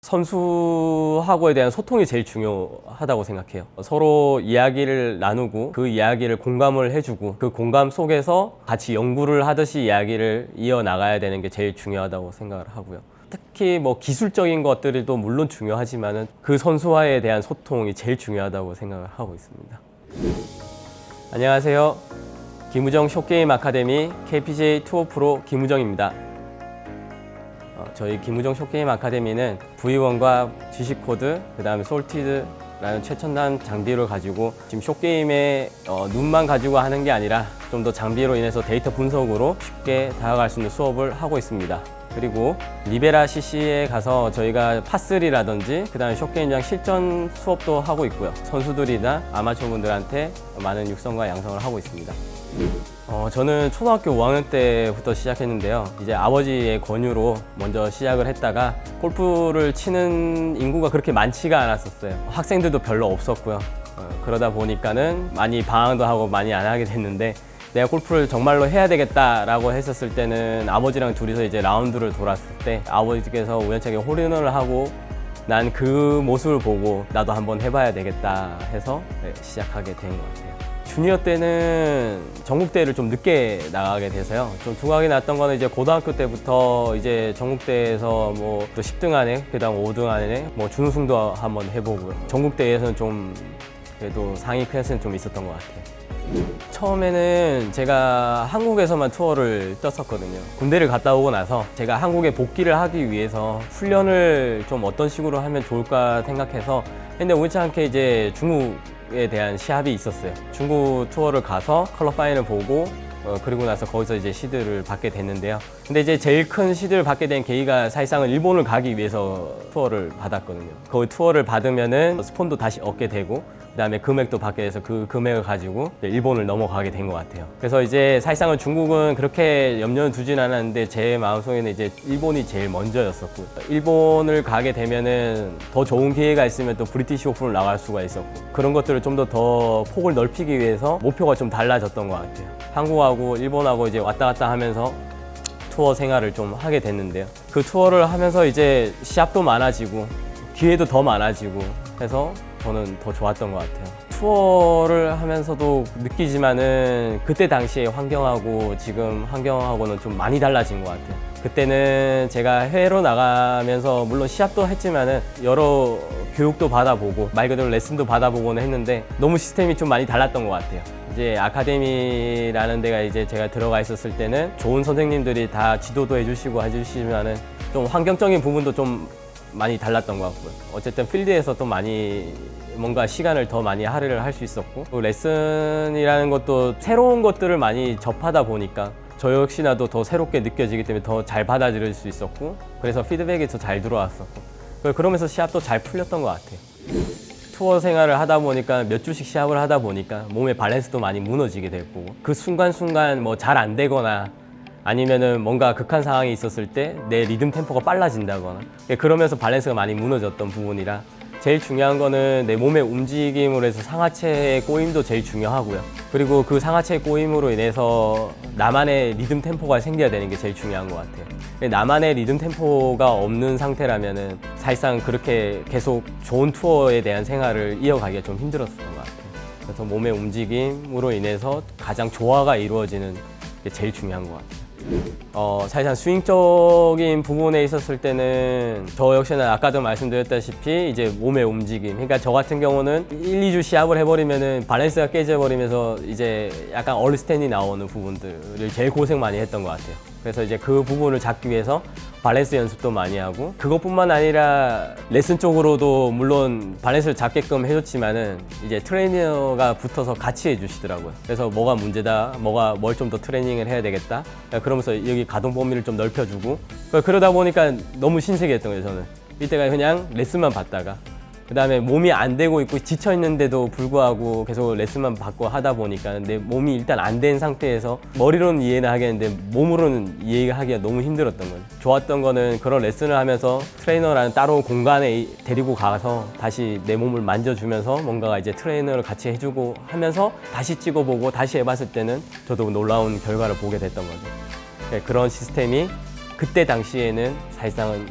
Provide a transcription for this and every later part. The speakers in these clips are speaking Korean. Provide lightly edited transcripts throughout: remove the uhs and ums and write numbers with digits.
선수하고에 대한 소통이 제일 중요하다고 생각해요. 서로 이야기를 나누고 그 이야기를 공감을 해주고 그 공감 속에서 같이 연구를 하듯이 이야기를 이어나가야 되는 게 제일 중요하다고 생각을 하고요. 특히 뭐 기술적인 것들도 물론 중요하지만은 그 선수와에 대한 소통이 제일 중요하다고 생각을 하고 있습니다. 안녕하세요. 김우정 숏게임 아카데미 KPJ 투어 프로 김우정입니다. 저희 김우정 숏게임 아카데미는 V1과 GC코드, 그 다음에 솔티드라는 최첨단 장비를 가지고 지금 숏게임에 눈만 가지고 하는 게 아니라 좀 더 장비로 인해서 데이터 분석으로 쉽게 다가갈 수 있는 수업을 하고 있습니다. 그리고 리베라 CC에 가서 저희가 파3라든지 그 다음에 숏게임장 실전 수업도 하고 있고요. 선수들이나 아마추어 분들한테 많은 육성과 양성을 하고 있습니다. 저는 초등학교 5학년 때부터 시작했는데요. 이제 아버지의 권유로 먼저 시작을 했다가 골프를 치는 인구가 그렇게 많지가 않았었어요. 학생들도 별로 없었고요. 그러다 보니까는 많이 방황도 하고 많이 안 하게 됐는데 내가 골프를 정말로 해야 되겠다라고 했었을 때는 아버지랑 둘이서 이제 라운드를 돌았을 때 아버지께서 우연찮게 홀인원을 하고 난 그 모습을 보고 나도 한번 해봐야 되겠다 해서 시작하게 된 것 같아요. 주니어 때는 전국대회를 좀 늦게 나가게 돼서요. 좀 두각이 났던 거는 이제 고등학교 때부터 이제 전국대회에서 뭐 또 10등 안에, 그 다음 5등 안에 뭐 준우승도 한번 해보고요. 전국대회에서는 좀 그래도 상위 클래스는 좀 있었던 것 같아요. 처음에는 제가 한국에서만 투어를 떴었거든요. 군대를 갔다 오고 나서 제가 한국에 복귀를 하기 위해서 훈련을 좀 어떤 식으로 하면 좋을까 생각해서 근데 우연치 않게 이제 중국에 대한 시합이 있었어요. 중국 투어를 가서 컬러 파인을 보고 그리고 나서 거기서 이제 시드를 받게 됐는데요. 근데 이제 제일 큰 시드를 받게 된 계기가 사실상은 일본을 가기 위해서 투어를 받았거든요. 거기 투어를 받으면은 스폰도 다시 얻게 되고 그다음에 금액도 받게 돼서 그 금액을 가지고 일본을 넘어가게 된 것 같아요. 그래서 이제 사실상은 중국은 그렇게 염려는 두진 않았는데 제 마음속에는 이제 일본이 제일 먼저였었고 일본을 가게 되면은 더 좋은 기회가 있으면 또 브리티시 오픈을 나갈 수가 있었고 그런 것들을 좀 더 폭을 넓히기 위해서 목표가 좀 달라졌던 것 같아요. 한국하고 일본하고 이제 왔다 갔다 하면서 투어 생활을 좀 하게 됐는데요. 그 투어를 하면서 이제 시합도 많아지고 기회도 더 많아지고 해서 저는 더 좋았던 것 같아요. 투어를 하면서도 느끼지만은 그때 당시의 환경하고 지금 환경하고는 좀 많이 달라진 것 같아요. 그때는 제가 해외로 나가면서 물론 시합도 했지만은 여러 교육도 받아보고 말 그대로 레슨도 받아보고는 했는데 너무 시스템이 좀 많이 달랐던 것 같아요. 이제 아카데미라는 데가 이제 제가 들어가 있었을 때는 좋은 선생님들이 다 지도도 해주시고 해주시면은 좀 환경적인 부분도 좀 많이 달랐던 것 같고요. 어쨌든 필드에서 또 많이 뭔가 시간을 더 많이 할애를 할 수 있었고 또 레슨이라는 것도 새로운 것들을 많이 접하다 보니까 저 역시나도 더 새롭게 느껴지기 때문에 더 잘 받아들일 수 있었고 그래서 피드백이 더 잘 들어왔었고 그러면서 시합도 잘 풀렸던 것 같아요. 투어 생활을 하다 보니까 몇 주씩 시합을 하다 보니까 몸의 밸런스도 많이 무너지게 됐고 그 순간순간 뭐 잘 안 되거나 아니면은 뭔가 극한 상황이 있었을 때 내 리듬 템포가 빨라진다거나 그러면서 밸런스가 많이 무너졌던 부분이라 제일 중요한 거는 내 몸의 움직임으로 해서 상하체의 꼬임도 제일 중요하고요. 그리고 그 상하체의 꼬임으로 인해서 나만의 리듬 템포가 생겨야 되는 게 제일 중요한 것 같아요. 나만의 리듬 템포가 없는 상태라면은 사실상 그렇게 계속 좋은 투어에 대한 생활을 이어가기가 좀 힘들었던 것 같아요. 그래서 몸의 움직임으로 인해서 가장 조화가 이루어지는 게 제일 중요한 것 같아요. 사실상 스윙적인 부분에 있었을 때는 저 역시나 아까도 말씀드렸다시피 이제 몸의 움직임 그러니까 저 같은 경우는 1, 2주 시합을 해버리면은 밸런스가 깨져버리면서 이제 약간 얼스탠이 나오는 부분들을 제일 고생 많이 했던 것 같아요. 그래서 이제 그 부분을 잡기 위해서 밸런스 연습도 많이 하고 그것뿐만 아니라 레슨 쪽으로도 물론 밸런스를 잡게끔 해줬지만은 이제 트레이너가 붙어서 같이 해주시더라고요. 그래서 뭐가 문제다, 뭘 좀 더 트레이닝을 해야 되겠다. 그러면서 여기 가동 범위를 좀 넓혀주고 그러다 보니까 너무 신세계였던 거예요. 저는 이때가 그냥 레슨만 받다가 그 다음에 몸이 안 되고 있고 지쳐 있는데도 불구하고 계속 레슨만 받고 하다 보니까 내 몸이 일단 안 된 상태에서 머리로는 이해는 하겠는데 몸으로는 이해하기가 너무 힘들었던 거예요. 좋았던 거는 그런 레슨을 하면서 트레이너라는 따로 공간에 데리고 가서 다시 내 몸을 만져주면서 뭔가 이제 트레이너를 같이 해주고 하면서 다시 찍어보고 다시 해봤을 때는 저도 놀라운 결과를 보게 됐던 거죠. 그런 시스템이 그때 당시에는 사실상은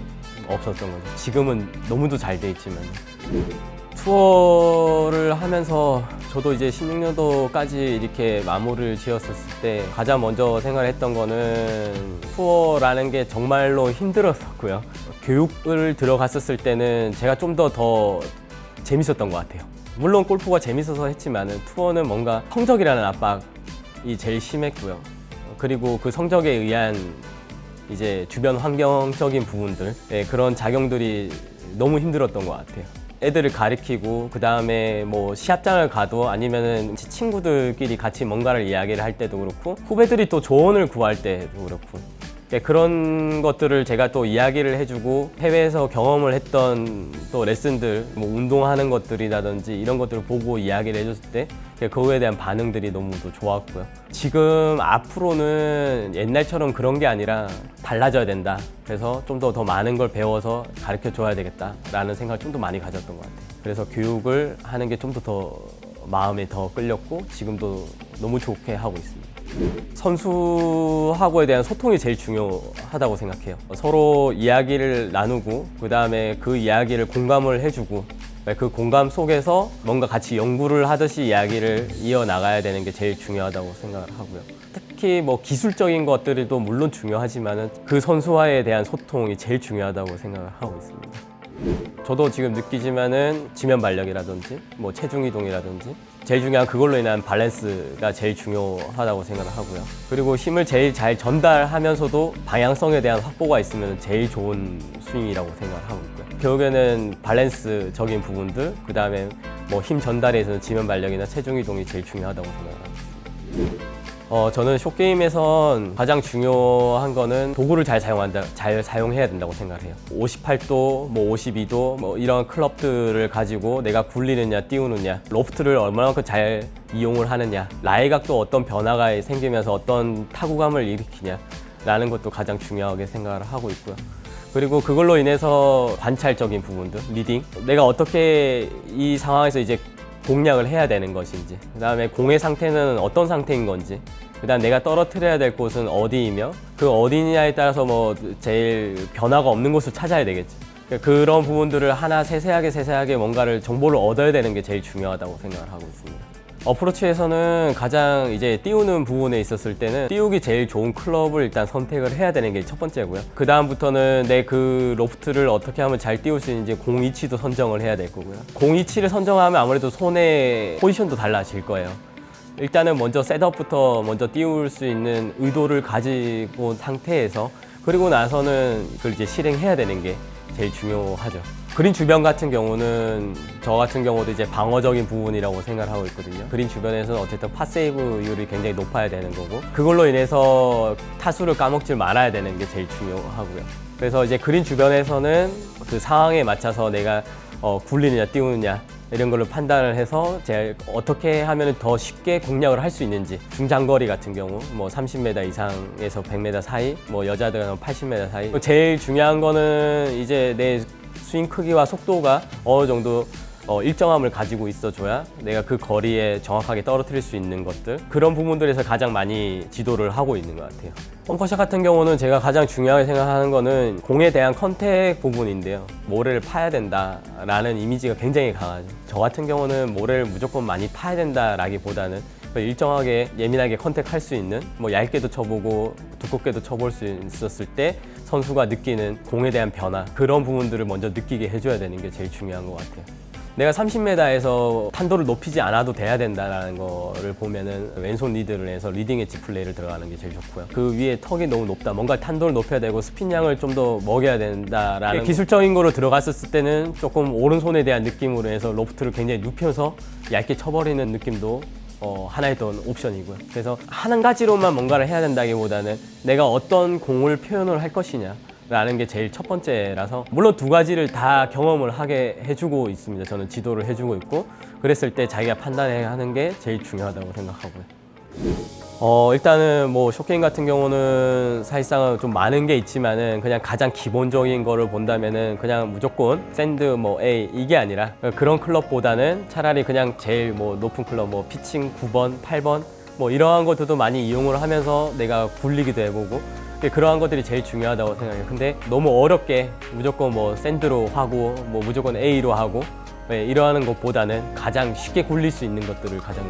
없었던 거죠. 지금은 너무도 잘 돼 있지만. 투어를 하면서 저도 이제 16년도까지 이렇게 마무리를 지었을 때 가장 먼저 생각했던 거는 투어라는 게 정말로 힘들었었고요. 교육을 들어갔었을 때는 제가 좀 더 재밌었던 것 같아요. 물론 골프가 재밌어서 했지만 투어는 뭔가 성적이라는 압박이 제일 심했고요. 그리고 그 성적에 의한 이제 주변 환경적인 부분들, 그런 작용들이 너무 힘들었던 것 같아요. 애들을 가르치고 그 다음에 뭐 시합장을 가도 아니면은 친구들끼리 같이 뭔가를 이야기를 할 때도 그렇고 후배들이 또 조언을 구할 때도 그렇고 그런 것들을 제가 또 이야기를 해주고 해외에서 경험을 했던 또 레슨들 뭐 운동하는 것들이라든지 이런 것들을 보고 이야기를 해줬을 때 그거에 대한 반응들이 너무 또 좋았고요. 지금 앞으로는 옛날처럼 그런 게 아니라 달라져야 된다. 그래서 좀 더 많은 걸 배워서 가르쳐 줘야 되겠다라는 생각을 좀 더 많이 가졌던 것 같아요. 그래서 교육을 하는 게 좀 더 마음에 더 끌렸고 지금도 너무 좋게 하고 있습니다. 선수하고에 대한 소통이 제일 중요하다고 생각해요. 서로 이야기를 나누고 그 다음에 그 이야기를 공감을 해주고 그 공감 속에서 뭔가 같이 연구를 하듯이 이야기를 이어나가야 되는 게 제일 중요하다고 생각을 하고요. 특히 뭐 기술적인 것들도 물론 중요하지만 그 선수와에 대한 소통이 제일 중요하다고 생각을 하고 있습니다. 저도 지금 느끼지만은 지면 발력이라든지 뭐 체중 이동이라든지 제일 중요한 그걸로 인한 밸런스가 제일 중요하다고 생각을 하고요. 그리고 힘을 제일 잘 전달하면서도 방향성에 대한 확보가 있으면 제일 좋은 스윙이라고 생각을 하고 있고요. 결국에는 밸런스적인 부분들, 그 다음에 뭐 힘 전달에 있어서 지면 발력이나 체중 이동이 제일 중요하다고 생각을 하고 있습니다. 저는 숏게임에선 가장 중요한 거는 도구를 잘 사용해야 된다고 생각을 해요. 58도, 뭐 52도, 뭐 이런 클럽들을 가지고 내가 굴리느냐, 띄우느냐, 로프트를 얼마만큼 잘 이용을 하느냐, 라이각도 어떤 변화가 생기면서 어떤 타구감을 일으키냐라는 것도 가장 중요하게 생각을 하고 있고요. 그리고 그걸로 인해서 관찰적인 부분들, 리딩, 내가 어떻게 이 상황에서 이제 공략을 해야 되는 것인지, 그 다음에 공의 상태는 어떤 상태인 건지, 그 다음 내가 떨어뜨려야 될 곳은 어디이며 그 어디냐에 따라서 뭐 제일 변화가 없는 곳을 찾아야 되겠죠. 그런 부분들을 하나 세세하게 뭔가를 정보를 얻어야 되는 게 제일 중요하다고 생각을 하고 있습니다. 어프로치에서는 가장 이제 띄우는 부분에 있었을 때는 띄우기 제일 좋은 클럽을 일단 선택을 해야 되는 게 첫 번째고요. 그 다음부터는 내 그 로프트를 어떻게 하면 잘 띄울 수 있는지 공 위치도 선정을 해야 될 거고요. 공 위치를 선정하면 아무래도 손의 포지션도 달라질 거예요. 일단은 먼저 셋업부터 먼저 띄울 수 있는 의도를 가지고 상태에서 그리고 나서는 그걸 이제 실행해야 되는 게 제일 중요하죠. 그린 주변 같은 경우는 저 같은 경우도 이제 방어적인 부분이라고 생각을 하고 있거든요. 그린 주변에서는 어쨌든 팟세이브율이 굉장히 높아야 되는 거고 그걸로 인해서 타수를 까먹지 말아야 되는 게 제일 중요하고요. 그래서 이제 그린 주변에서는 그 상황에 맞춰서 내가 굴리느냐 띄우느냐 이런 걸로 판단을 해서 제가 어떻게 하면 더 쉽게 공략을 할 수 있는지 중장거리 같은 경우 뭐 30m 이상에서 100m 사이 뭐 여자들은 80m 사이 제일 중요한 거는 이제 내 스윙 크기와 속도가 어느 정도 일정함을 가지고 있어줘야 내가 그 거리에 정확하게 떨어뜨릴 수 있는 것들 그런 부분들에서 가장 많이 지도를 하고 있는 것 같아요. 벙커샷 같은 경우는 제가 가장 중요하게 생각하는 거는 공에 대한 컨택 부분인데요. 모래를 파야 된다라는 이미지가 굉장히 강하죠. 저 같은 경우는 모래를 무조건 많이 파야 된다라기보다는 일정하게 예민하게 컨택할 수 있는 뭐 얇게도 쳐보고 두껍게도 쳐볼 수 있었을 때 선수가 느끼는 공에 대한 변화 그런 부분들을 먼저 느끼게 해줘야 되는 게 제일 중요한 것 같아요. 내가 30m에서 탄도를 높이지 않아도 돼야 된다는 거를 보면은 왼손 리드를 해서 리딩 엣지 플레이를 들어가는 게 제일 좋고요. 그 위에 턱이 너무 높다. 뭔가 탄도를 높여야 되고 스핀량을 좀 더 먹여야 된다라는 기술적인 거로 들어갔었을 때는 조금 오른손에 대한 느낌으로 해서 로프트를 굉장히 눕혀서 얇게 쳐버리는 느낌도 하나의 또 옵션이고요. 그래서 한 가지로만 뭔가를 해야 된다기보다는 내가 어떤 공을 표현을 할 것이냐 라는 게 제일 첫 번째라서 물론 두 가지를 다 경험을 하게 해주고 있습니다. 저는 지도를 해주고 있고 그랬을 때 자기가 판단하는 게 제일 중요하다고 생각하고요. 일단은 뭐 숏게임 같은 경우는 사실상은 좀 많은 게 있지만은 그냥 가장 기본적인 거를 본다면은 그냥 무조건 샌드 뭐 A 이게 아니라 그런 클럽보다는 차라리 그냥 제일 뭐 높은 클럽 뭐 피칭 9번, 8번 뭐 이러한 것들도 많이 이용을 하면서 내가 굴리기도 해보고 그러한 것들이 제일 중요하다고 생각해요. 근데 너무 어렵게 무조건 뭐 샌드로 하고 뭐 무조건 A로 하고 이러하는 것보다는 가장 쉽게 굴릴 수 있는 것들을 가장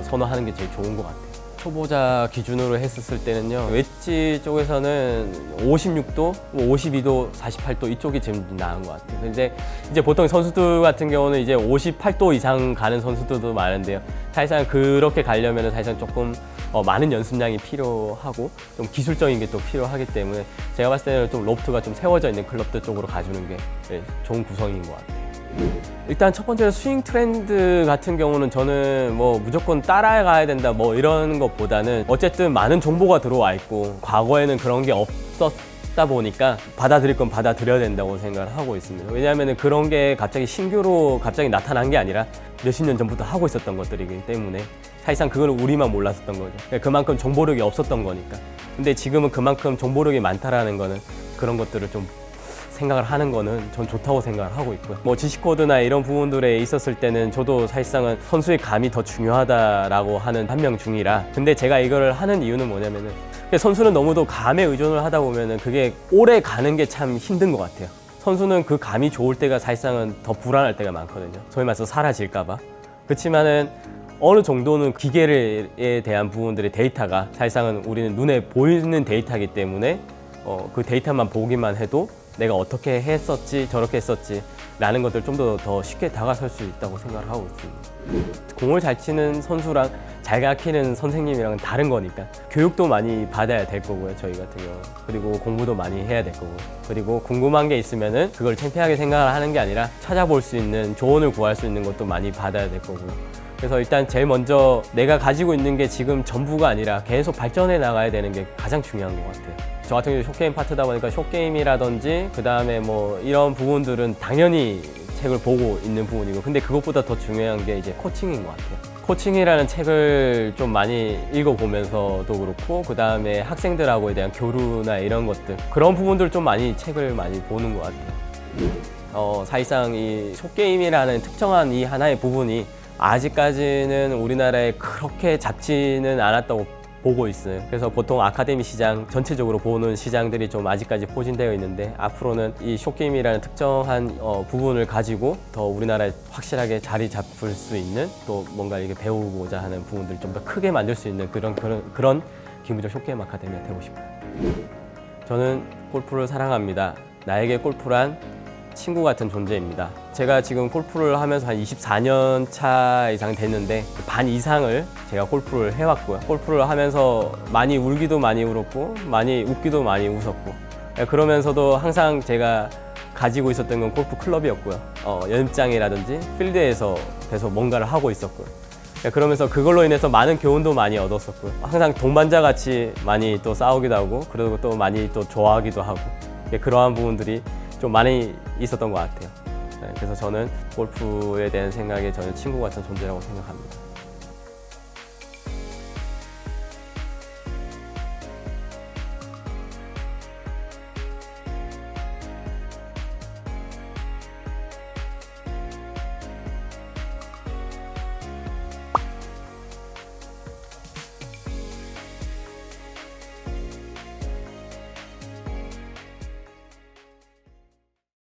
선호하는 게 제일 좋은 것 같아요. 초보자 기준으로 했었을 때는요, 웨지 쪽에서는 56도, 52도, 48도 이쪽이 제일 나은 것 같아요. 근데 이제 보통 선수들 같은 경우는 이제 58도 이상 가는 선수들도 많은데요. 사실상 그렇게 가려면 사실상 조금 많은 연습량이 필요하고 좀 기술적인 게 또 필요하기 때문에 제가 봤을 때는 좀 로프트가 좀 세워져 있는 클럽들 쪽으로 가주는 게 좋은 구성인 것 같아요. 일단 첫 번째로 스윙 트렌드 같은 경우는 저는 뭐 무조건 따라가야 된다 뭐 이런 것보다는 어쨌든 많은 정보가 들어와 있고 과거에는 그런 게 없었다 보니까 받아들일 건 받아들여야 된다고 생각을 하고 있습니다. 왜냐하면 그런 게 갑자기 신규로 갑자기 나타난 게 아니라 몇십 년 전부터 하고 있었던 것들이기 때문에 사실상 그걸 우리만 몰랐었던 거죠. 그만큼 정보력이 없었던 거니까. 근데 지금은 그만큼 정보력이 많다라는 거는 그런 것들을 좀 생각을 하는 거는 전 좋다고 생각을 하고 있고요. 뭐 지식 코드나 이런 부분들에 있었을 때는 저도 사실상은 선수의 감이 더 중요하다라고 하는 한 명 중이라. 근데 제가 이거를 하는 이유는 뭐냐면은 선수는 너무도 감에 의존을 하다 보면은 그게 오래 가는 게 참 힘든 것 같아요. 선수는 그 감이 좋을 때가 사실상은 더 불안할 때가 많거든요. 소위 말해서 사라질까 봐. 그렇지만은 어느 정도는 기계에 대한 부분들의 데이터가 사실상은 우리는 눈에 보이는 데이터이기 때문에 그 데이터만 보기만 해도 내가 어떻게 했었지 저렇게 했었지 라는 것들 좀 더 쉽게 다가설 수 있다고 생각을 하고 있습니다. 공을 잘 치는 선수랑 잘 가르치는 선생님이랑은 다른 거니까 교육도 많이 받아야 될 거고요, 저희 같은 경우. 그리고 공부도 많이 해야 될 거고, 그리고 궁금한 게 있으면은 그걸 창피하게 생각을 하는 게 아니라 찾아볼 수 있는 조언을 구할 수 있는 것도 많이 받아야 될 거고요. 그래서 일단 제일 먼저 내가 가지고 있는 게 지금 전부가 아니라 계속 발전해 나가야 되는 게 가장 중요한 것 같아요. 저 같은 경우 숏게임 파트다 보니까 숏게임이라든지 그 다음에 뭐 이런 부분들은 당연히 책을 보고 있는 부분이고, 근데 그것보다 더 중요한 게 이제 코칭인 것 같아요. 코칭이라는 책을 좀 많이 읽어보면서도 그렇고, 그 다음에 학생들하고에 대한 교류나 이런 것들, 그런 부분들 좀 많이 책을 많이 보는 것 같아요. 사실상 이 숏게임이라는 특정한 이 하나의 부분이 아직까지는 우리나라에 그렇게 잡지는 않았다고 보고 있어요. 그래서 보통 아카데미 시장 전체적으로 보는 시장들이 좀 아직까지 포진되어 있는데, 앞으로는 이 숏게임이라는 특정한 부분을 가지고 더 우리나라에 확실하게 자리 잡을 수 있는, 또 뭔가 이렇게 배우고자 하는 부분들을 좀 더 크게 만들 수 있는 그런 김우정 숏게임 아카데미가 되고 싶어요. 저는 골프를 사랑합니다. 나에게 골프란 친구 같은 존재입니다. 제가 지금 골프를 하면서 한 24년 차 이상 됐는데 반 이상을 제가 골프를 해왔고요. 골프를 하면서 많이 울기도 많이 울었고 많이 웃기도 많이 웃었고, 그러면서도 항상 제가 가지고 있었던 건 골프 클럽이었고요. 연습장이라든지 필드에서 계속 뭔가를 하고 있었고요. 그러면서 그걸로 인해서 많은 교훈도 많이 얻었었고요. 항상 동반자 같이 많이 또 싸우기도 하고, 그리고 또 많이 또 좋아하기도 하고, 그러한 부분들이 좀 많이 있었던 것 같아요. 그래서 저는 골프에 대한 생각에 저는 친구 같은 존재라고 생각합니다.